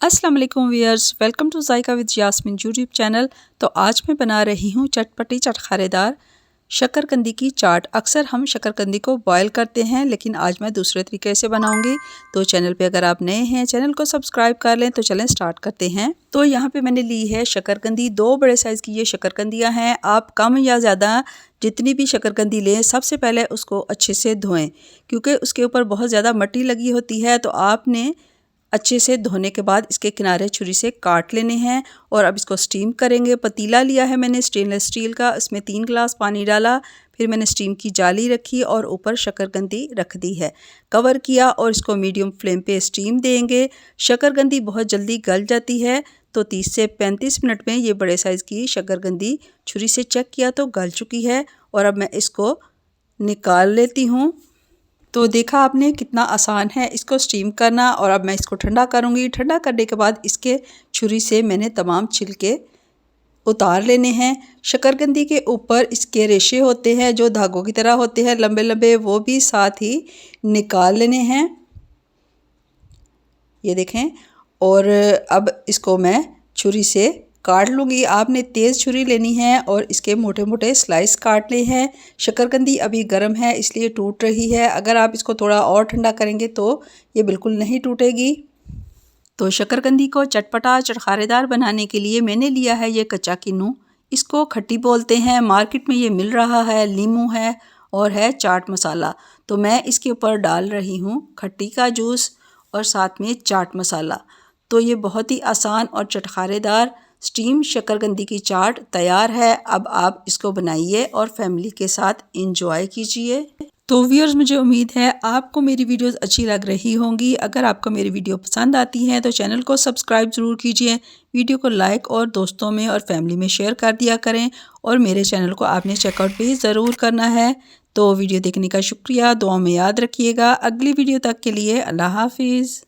अस्सलाम वालेकुम viewers, welcome to Zaika with Yasmin YouTube channel. तो आज मैं बना रही हूँ चटपटी चटखारेदार शकरकंदी की चाट। अक्सर हम शकरकंदी को बॉयल करते हैं, लेकिन आज मैं दूसरे तरीके से बनाऊंगी। तो चैनल पे अगर आप नए हैं, चैनल को सब्सक्राइब कर लें। तो चलें स्टार्ट करते हैं। तो यहाँ पे मैंने ली है शकरकंदी, 2 बड़े साइज़ की ये शकरकंदियाँ हैं। आप कम या ज़्यादा जितनी भी शकरकंदी लें, सबसे पहले उसको अच्छे से धोएँ, क्योंकि उसके ऊपर बहुत ज़्यादा मिट्टी लगी होती है। तो आपने अच्छे से धोने के बाद इसके किनारे छुरी से काट लेने हैं। और अब इसको स्टीम करेंगे। पतीला लिया है मैंने स्टेनलेस स्टील का, इसमें 3 गिलास पानी डाला। फिर मैंने स्टीम की जाली रखी और ऊपर शकरकंदी रख दी है, कवर किया और इसको मीडियम फ्लेम पे स्टीम देंगे। शकरकंदी बहुत जल्दी गल जाती है, तो 30 से 35 मिनट में ये बड़े साइज़ की शकरकंदी छुरी से चेक किया तो गल चुकी है। और अब मैं इसको निकाल लेती हूँ। तो देखा आपने कितना आसान है इसको स्टीम करना। और अब मैं इसको ठंडा करूँगी। ठंडा करने के बाद इसके छुरी से मैंने तमाम छिलके उतार लेने हैं। शकरकंदी के ऊपर इसके रेशे होते हैं जो धागों की तरह होते हैं लंबे लंबे, वो भी साथ ही निकाल लेने हैं। ये देखें। और अब इसको मैं छुरी से काट लूँगी। आपने तेज़ छुरी लेनी है और इसके मोटे मोटे स्लाइस काटने हैं। शकरकंदी अभी गर्म है इसलिए टूट रही है। अगर आप इसको थोड़ा और ठंडा करेंगे तो ये बिल्कुल नहीं टूटेगी। तो शकरकंदी को चटपटा चटखारेदार बनाने के लिए मैंने लिया है ये कच्चा किन्नू। इसको खट्टी बोलते हैं, मार्केट में ये मिल रहा है। नींबू है और है चाट मसाला। तो मैं इसके ऊपर डाल रही हूँ खट्टी का जूस और साथ में चाट मसाला। तो ये बहुत ही आसान और चटखारेदार स्टीम शकरकंदी की चाट तैयार है। अब आप इसको बनाइए और फैमिली के साथ इंजॉय कीजिए। तो व्यूअर्स, मुझे उम्मीद है आपको मेरी वीडियोस अच्छी लग रही होंगी। अगर आपको मेरी वीडियो पसंद आती हैं तो चैनल को सब्सक्राइब ज़रूर कीजिए, वीडियो को लाइक और दोस्तों में और फैमिली में शेयर कर दिया करें। और मेरे चैनल को आपने चेकआउट भी ज़रूर करना है। तो वीडियो देखने का शुक्रिया, दुआ में याद रखिएगा। अगली वीडियो तक के लिए अल्लाह हाफिज़।